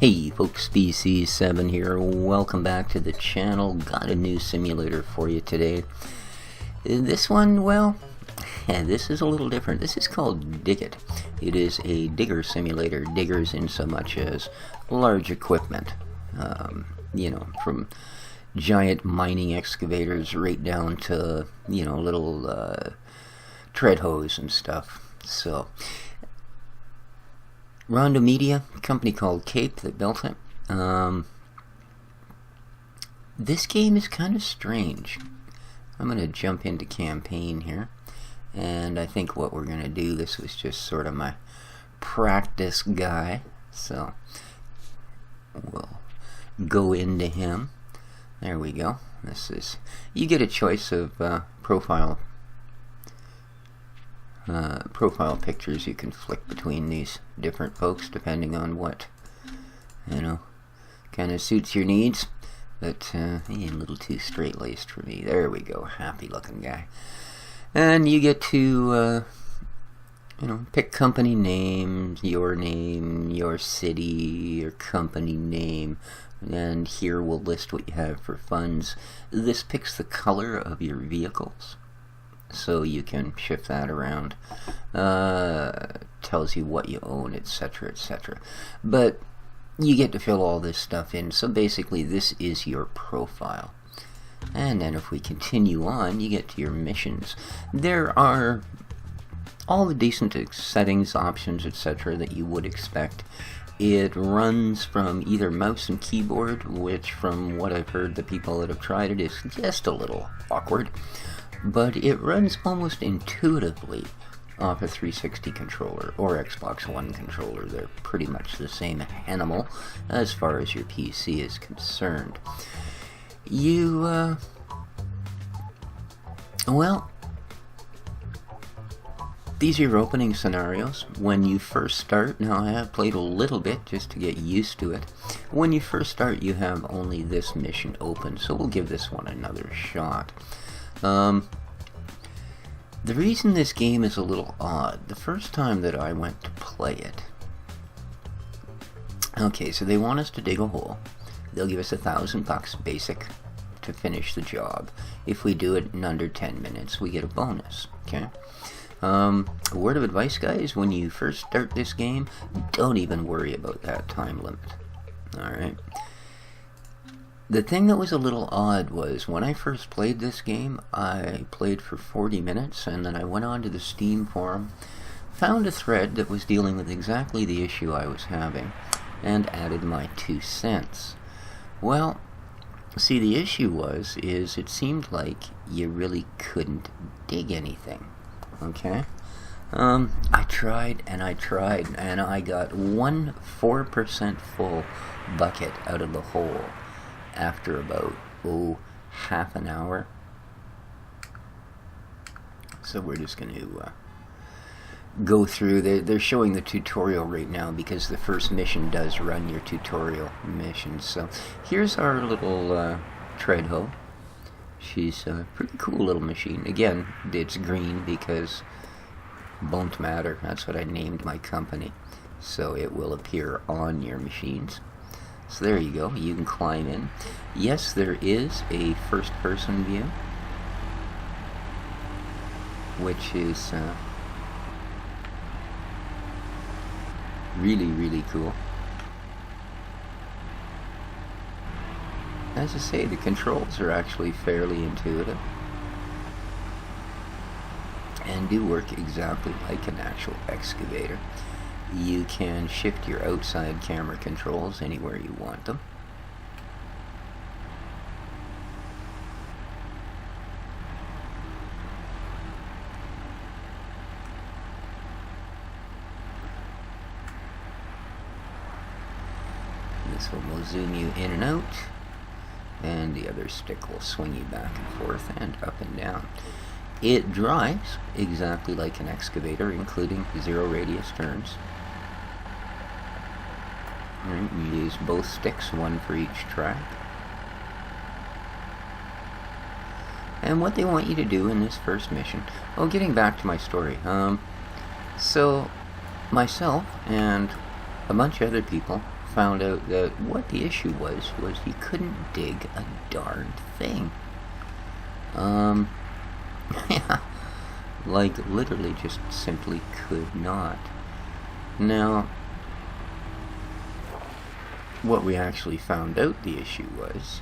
Hey folks, DC7 here. Welcome back to the channel. Got a new simulator for you today. This one, well, this is a little different. This is called Dig It. It is a digger simulator. Diggers in so much as large equipment. You know, from giant mining excavators right down to, you know, little tread hoes and stuff. So Rondo Media, a company called Cape that built it. This game is kind of strange. I'm going to jump into campaign here, and I think what we're going to do, this was just sort of my practice guy, so we'll go into him. There we go. This is, you get a choice of profile pictures. You can flick between these different folks depending on what, you know, kind of suits your needs. But a little too straight-laced for me. There we go, happy looking guy. And you get to you know, pick company names, your city, your company name, and here we'll list what you have for funds. This picks the color of your vehicles, so you can shift that around. Tells you what you own, etc., etc. But you get to fill all this stuff in, so basically this is your profile. And then if we continue on, you get to your missions. There are all the decent settings, options, etc. that you would expect. It runs from either mouse and keyboard, which from what I've heard, the people that have tried it, is just a little awkward. But it runs almost intuitively off a 360 controller or Xbox One controller. They're pretty much the same animal as far as your PC is concerned. You, well, these are your opening scenarios. When you first start, now I have played a little bit just to get used to it. When you first start, you have only this mission open, so we'll give this one another shot. The reason this game is a little odd, the first time that I went to play it, okay, so they want us to dig a hole. They'll give us $1,000 basic to finish the job. If we do it in under 10 minutes, we get a bonus, okay? A word of advice, guys, when you first start this game, don't even worry about that time limit, alright? The thing that was a little odd was when I first played this game, I played for 40 minutes and then I went on to the Steam forum, found a thread that was dealing with exactly the issue I was having, and added my 2 cents. Well, see, the issue is it seemed like you really couldn't dig anything, okay? I tried and I got one 4% full bucket out of the hole after about, half an hour. So we're just going to go through. They're showing the tutorial right now because the first mission does run your tutorial mission. So here's our little tread hoe. She's a pretty cool little machine. Again, it's green because won't matter. That's what I named my company. So it will appear on your machines. So there you go, you can climb in. Yes, there is a first-person view, which is really, really cool. As I say, the controls are actually fairly intuitive and do work exactly like an actual excavator. You can shift your outside camera controls anywhere you want them. This one will zoom you in and out, and the other stick will swing you back and forth and up and down. It drives exactly like an excavator, including 0 radius turns. Right, you use both sticks, one for each track. And what they want you to do in this first mission, well, getting back to my story, so myself and a bunch of other people found out that what the issue was you couldn't dig a darn thing. Yeah, like literally just simply could not. Now, what we actually found out the issue was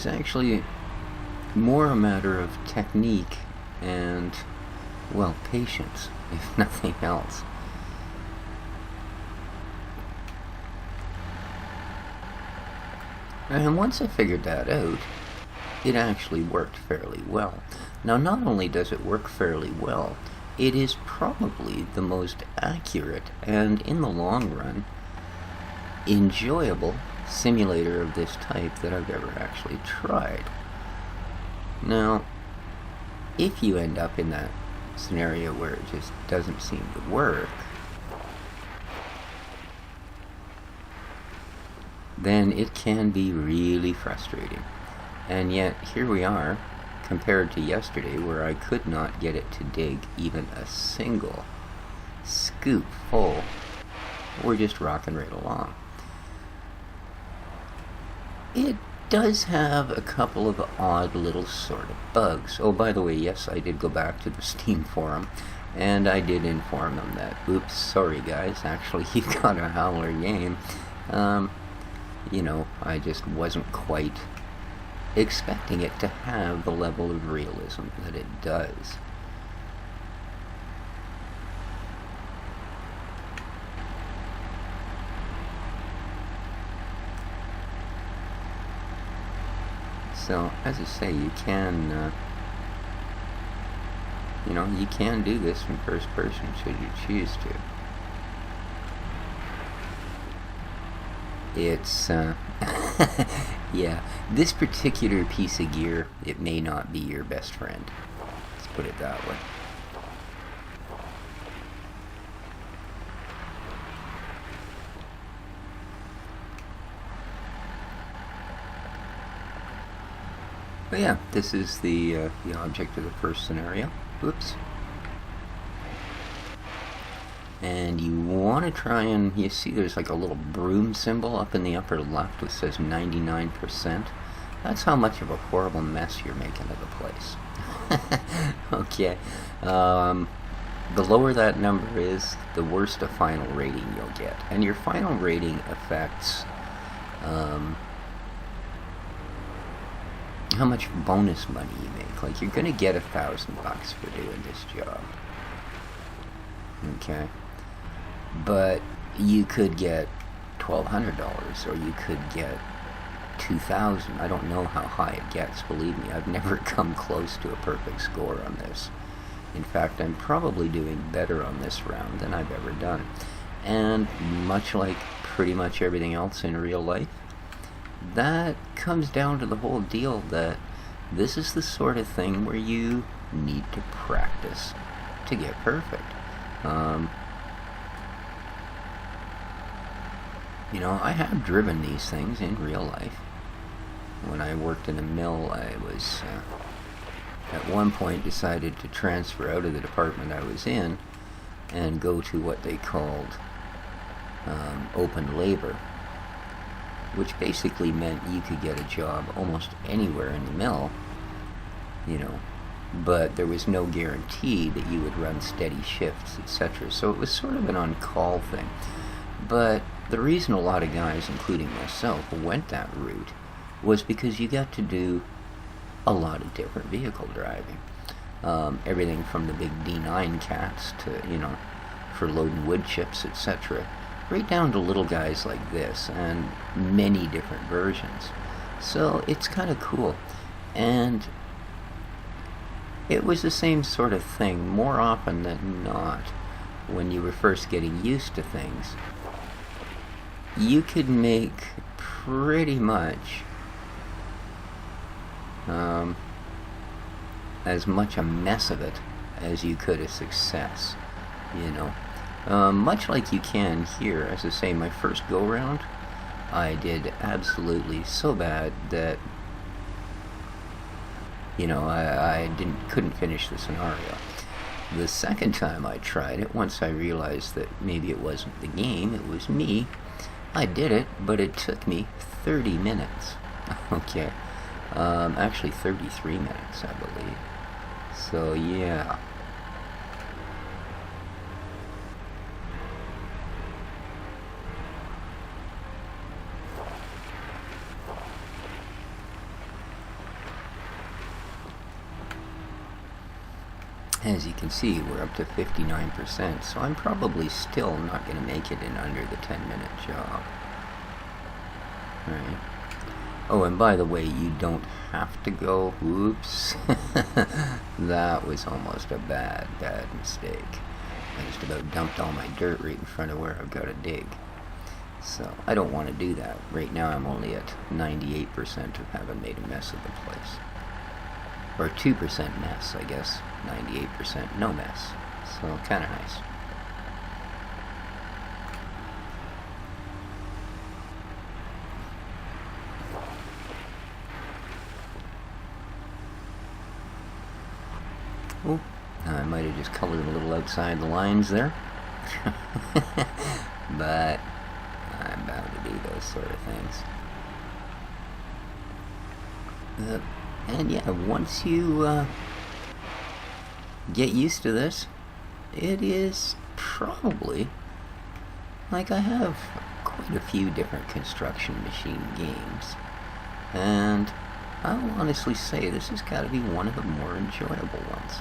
actually more a matter of technique and, well, patience, if nothing else. And once I figured that out, it actually worked fairly well. Now, not only does it work fairly well, it is probably the most accurate and, in the long run, enjoyable simulator of this type that I've ever actually tried. Now, if you end up in that scenario where it just doesn't seem to work, then it can be really frustrating. And yet, here we are, compared to yesterday, where I could not get it to dig even a single scoop full. We're just rocking right along. It does have a couple of odd little sort of bugs. Oh, by the way, yes, I did go back to the Steam forum, and I did inform them that, oops, sorry guys, actually you've got a howler game. You know, I just wasn't quite expecting it to have the level of realism that it does. So, as I say, you can, you know, you can do this in first person should you choose to. It's, yeah, this particular piece of gear, it may not be your best friend. Let's put it that way. But yeah, this is the object of the first scenario. Oops. And you want to try and, you see there's like a little broom symbol up in the upper left that says 99%. That's how much of a horrible mess you're making of the place. Okay. The lower that number is, the worse the final rating you'll get. And your final rating affects how much bonus money you make. Like, you're going to get $1,000 for doing this job. Okay. But you could get $1,200, or you could get $2,000. I don't know how high it gets, believe me. I've never come close to a perfect score on this. In fact, I'm probably doing better on this round than I've ever done. And much like pretty much everything else in real life, that comes down to the whole deal that this is the sort of thing where you need to practice to get perfect. You know, I have driven these things in real life. When I worked in a mill, I was, at one point, decided to transfer out of the department I was in and go to what they called open labor, which basically meant you could get a job almost anywhere in the mill, you know, but there was no guarantee that you would run steady shifts, etc. So it was sort of an on-call thing. But the reason a lot of guys, including myself, went that route was because you got to do a lot of different vehicle driving. Everything from the big D9 cats to, you know, for loading wood chips, etc., right down to little guys like this, and many different versions. So it's kind of cool. And it was the same sort of thing more often than not. When you were first getting used to things, you could make pretty much as much a mess of it as you could a success, you know. Much like you can here. As I say, my first go-round, I did absolutely so bad that you know, I couldn't finish the scenario. The second time I tried it, once I realized that maybe it wasn't the game, it was me, I did it, but it took me 30 minutes. Okay. Actually 33 minutes, I believe. So, yeah. As you can see, we're up to 59%, so I'm probably still not going to make it in under the 10-minute job. Right. Oh, and by the way, you don't have to go. Oops. That was almost a bad mistake. I just about dumped all my dirt right in front of where I've got to dig. So, I don't want to do that. Right now I'm only at 98% of having made a mess of the place. Or 2% mess, I guess. 98% no mess. So, kinda nice. Oh, I might have just colored a little outside the lines there. But I'm bound to do those sort of things. And yeah, once you get used to this, it is probably, like, I have quite a few different construction machine games, and I'll honestly say this has got to be one of the more enjoyable ones.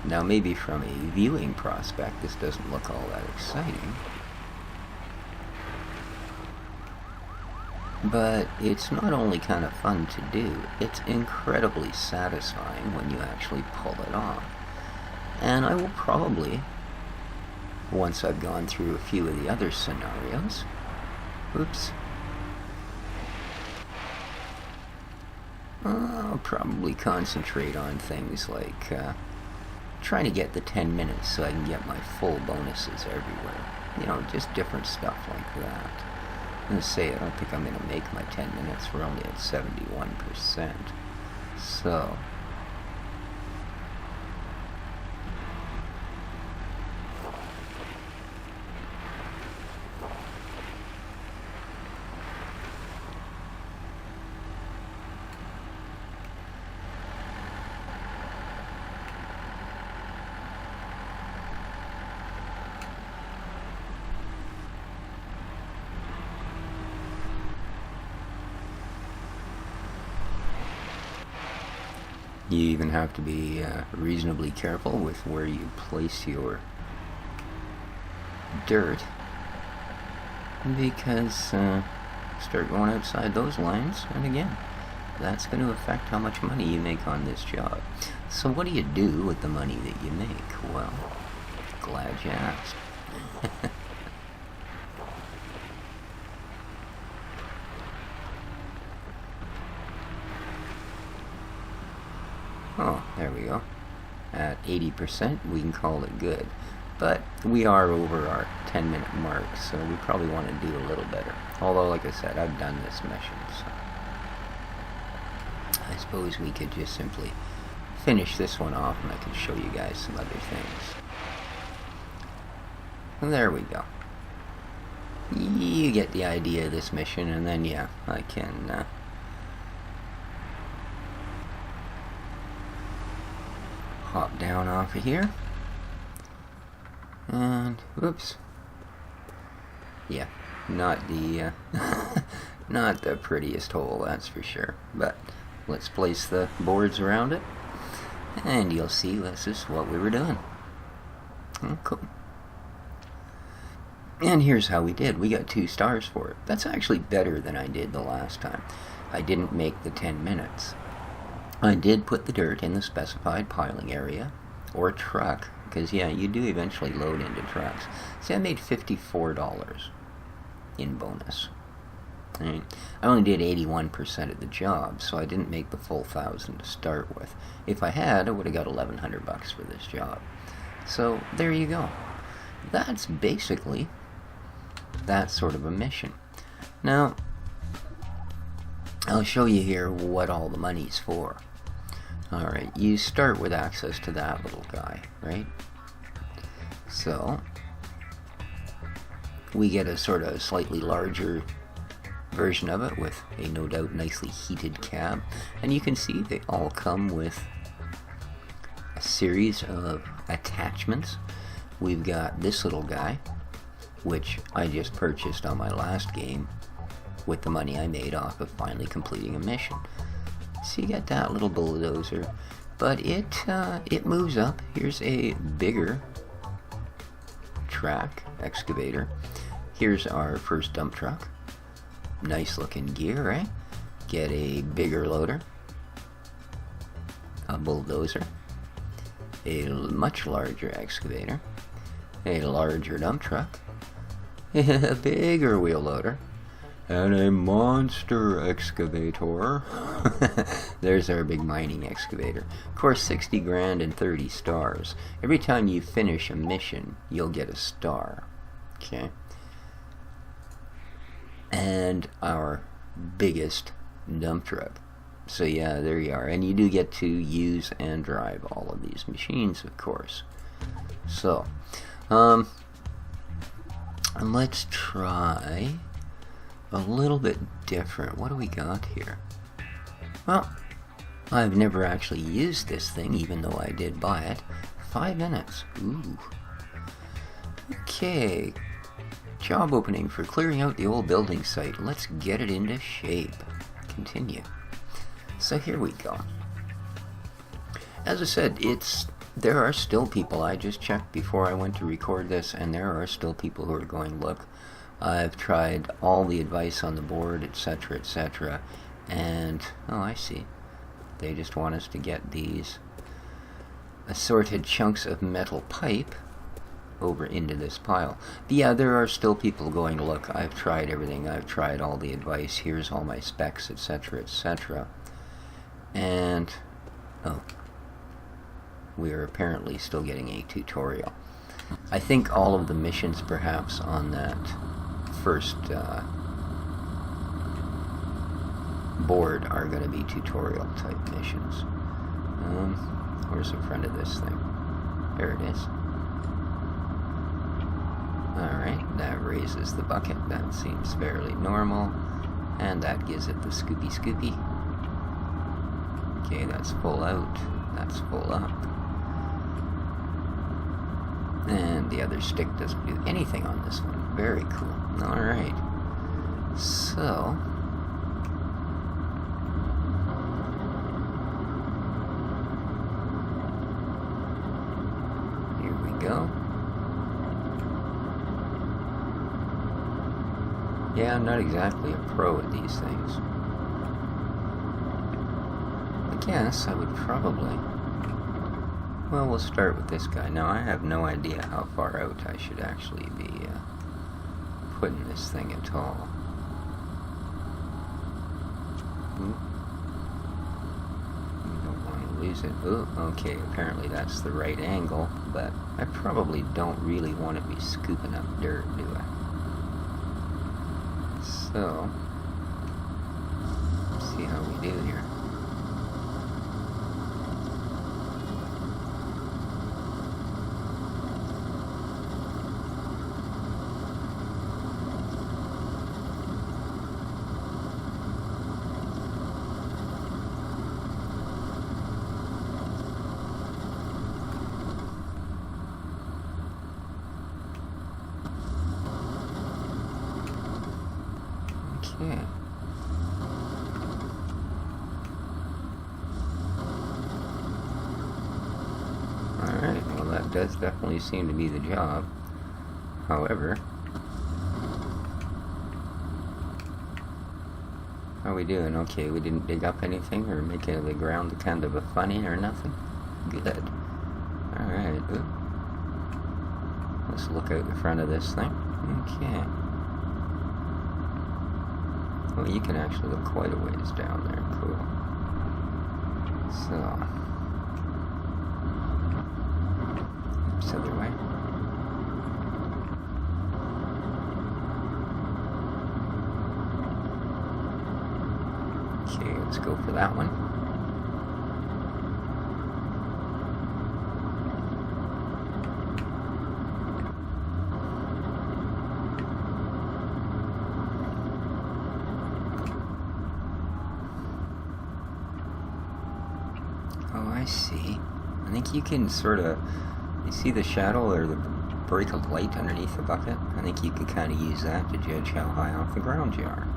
Now, maybe from a viewing prospect, this doesn't look all that exciting, but it's not only kind of fun to do, it's incredibly satisfying when you actually pull it off. And I will probably, once I've gone through a few of the other scenarios, I'll probably concentrate on things like trying to get the 10 minutes so I can get my full bonuses everywhere. You know, just different stuff like that. I'm going to say I don't think I'm going to make my 10 minutes. We're only at 71%. So, you even have to be reasonably careful with where you place your dirt, because start going outside those lines, and again, that's going to affect how much money you make on this job. So what do you do with the money that you make? Well, glad you asked. Oh, there we go. At 80%, we can call it good. But we are over our 10-minute mark, so we probably want to do a little better. Although, like I said, I've done this mission, so I suppose we could just simply finish this one off, and I can show you guys some other things. And there we go. You get the idea of this mission, and then, yeah, I can hop down off of here, and whoops, yeah, not the not the prettiest hole, that's for sure, but let's place the boards around it, and you'll see this is what we were doing. Oh, cool. And here's how we did. We got 2 stars for it. That's actually better than I did the last time. I didn't make the 10 minutes. I did put the dirt in the specified piling area, or truck, because yeah, you do eventually load into trucks. See, I made $54 in bonus. Right? I only did 81% of the job, so I didn't make the full 1,000 to start with. If I had, I would have got $1,100 for this job. So there you go. That's basically that sort of a mission. Now, I'll show you here what all the money's for. Alright, you start with access to that little guy, right? So, we get a sort of slightly larger version of it with a no doubt nicely heated cab. And you can see they all come with a series of attachments. We've got this little guy, which I just purchased on my last game with the money I made off of finally completing a mission. So you get that little bulldozer, but it moves up. Here's a bigger track excavator. Here's our first dump truck. Nice looking gear, right? Get a bigger loader, a bulldozer, a much larger excavator, a larger dump truck, a bigger wheel loader, and a monster excavator. There's our big mining excavator. Of course, 60 grand and 30 stars. Every time you finish a mission, you'll get a star. Okay? And our biggest dump truck. So yeah, there you are. And you do get to use and drive all of these machines, of course. So, let's try a little bit different. What do we got here? Well, I've never actually used this thing, even though I did buy it. 5 minutes. Ooh. Okay. Job opening for clearing out the old building site. Let's get it into shape. Continue. So here we go. As I said, there are still people. I just checked before I went to record this, and there are still people who are going, look, I've tried all the advice on the board, etc., etc., and, oh, I see. They just want us to get these assorted chunks of metal pipe over into this pile. But yeah, there are still people going, look, I've tried everything, I've tried all the advice, here's all my specs, etc., etc., and, oh, we are apparently still getting a tutorial. I think all of the missions, perhaps, on that first board are going to be tutorial type missions. Where's the front of this thing? There it is. Alright, that raises the bucket. That seems fairly normal. And that gives it the scoopy scoopy. Okay, that's full out. That's full up. And the other stick doesn't do anything on this one. Very cool. Alright. So, here we go. Yeah, I'm not exactly a pro at these things. I guess I would probably... Well, we'll start with this guy. Now, I have no idea how far out I should actually be putting this thing at all. Ooh. You don't want to lose it. Ooh, okay, apparently that's the right angle, but I probably don't really want to be scooping up dirt, do I? So, let's see how we do here. Okay. Alright, well that does definitely seem to be the job. However, how are we doing? Okay, we didn't dig up anything or make the ground kind of a funny or nothing? Good. Alright, let's look out the front of this thing. Okay. Well, you can actually look quite a ways down there. Cool. So, oops, other way. go for that one. Oh, I see. I think you can sort of, you see the shadow or the break of light underneath the bucket? I think you can kind of use that to judge how high off the ground you are.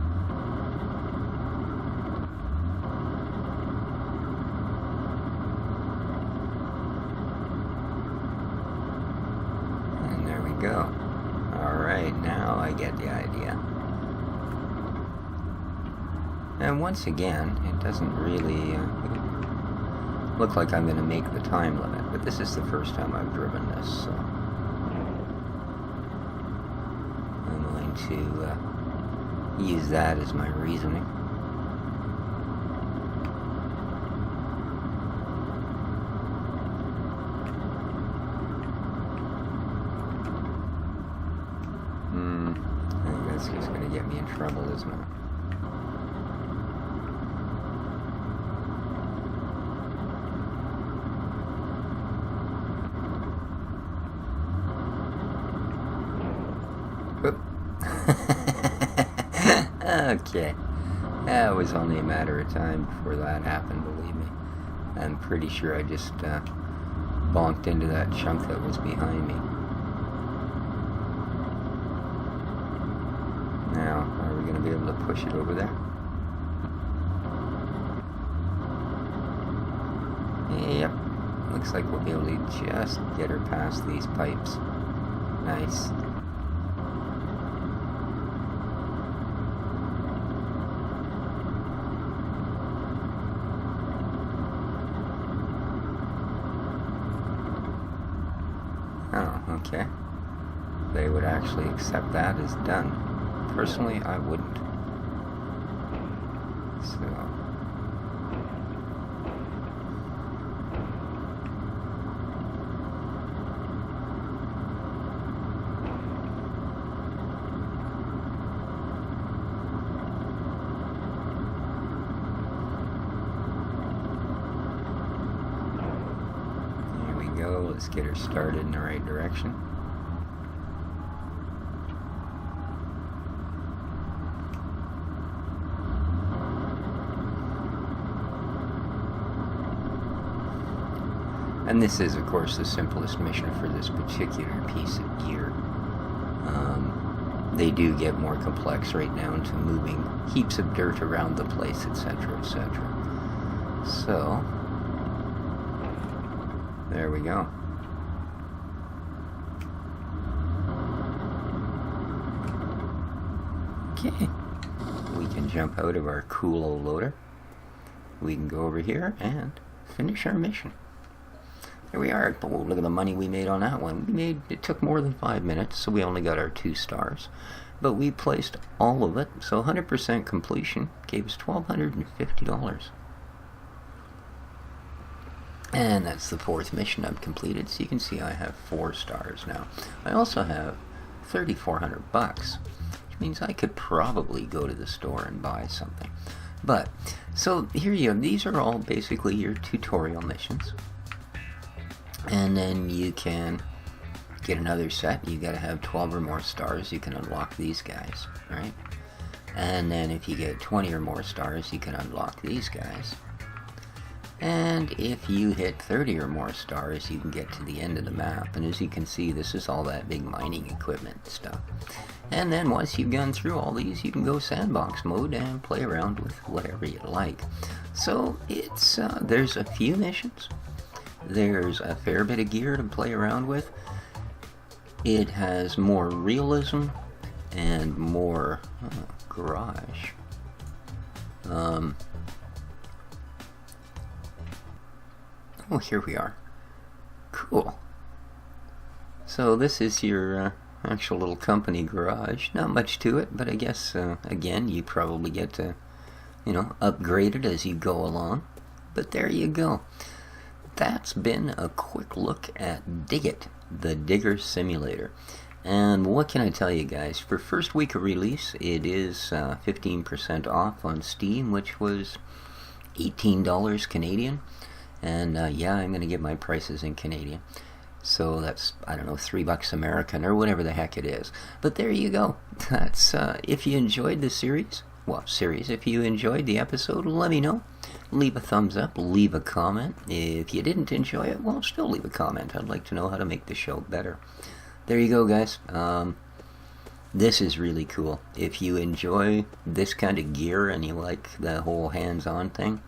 And there we go. Alright, now I get the idea. And once again, it doesn't really look like I'm going to make the time limit, but this is the first time I've driven this, so I'm going to use that as my reasoning. I think that's just going to get me in trouble, isn't it? Okay, that was only a matter of time before that happened, believe me. I'm pretty sure I just bonked into that chunk that was behind me. Now, are we going to be able to push it over there? Yep, looks like we'll be able to just get her past these pipes. Nice. Oh, okay. They would actually accept that as done. Personally, I wouldn't. So... let's get her started in the right direction. And this is, of course, the simplest mission for this particular piece of gear. They do get more complex right down to moving heaps of dirt around the place, etc., etc. So, there we go. Okay, we can jump out of our cool old loader. We can go over here and finish our mission. Here we are. Oh, look at the money we made on that one. It took more than 5 minutes, so we only got our 2 stars. But we placed all of it, so 100% completion gave us $1,250. And that's the 4th mission I've completed, so you can see I have 4 stars now. I also have $3,400, which means I could probably go to the store and buy something. But, so here you have, these are all basically your tutorial missions. And then you can get another set. You gotta have 12 or more stars. You can unlock these guys, right? And then if you get 20 or more stars, you can unlock these guys. And if you hit 30 or more stars, you can get to the end of the map. And as you can see, this is all that big mining equipment stuff. And then once you've gone through all these, you can go sandbox mode and play around with whatever you like. So it's there's a few missions. There's a fair bit of gear to play around with. It has more realism and more garage. Oh, here we are. Cool. So this is your actual little company garage. Not much to it, but I guess, again, you probably get to, upgrade it as you go along. But there you go. That's been a quick look at Dig It, the Digger Simulator. And what can I tell you guys? For first week of release, it is 15% off on Steam, which was $18 Canadian. And yeah, I'm going to get my prices in Canadian. So that's, I don't know, $3 American or whatever the heck it is. But there you go. That's, if you enjoyed the series, if you enjoyed the episode, let me know. Leave a thumbs up, leave a comment. If you didn't enjoy it, well, still leave a comment. I'd like to know how to make the show better. There you go, guys. This is really cool. If you enjoy this kind of gear and you like the whole hands-on thing,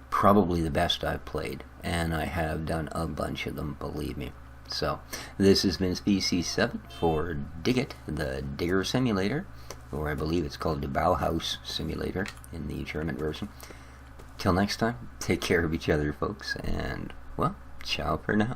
probably the best I've played. And I have done a bunch of them, believe me. So, this has been Species 7 for Dig It, the Digger Simulator. Or I believe it's called the Bauhaus Simulator in the German version. Till next time, take care of each other, folks, and, well, ciao for now.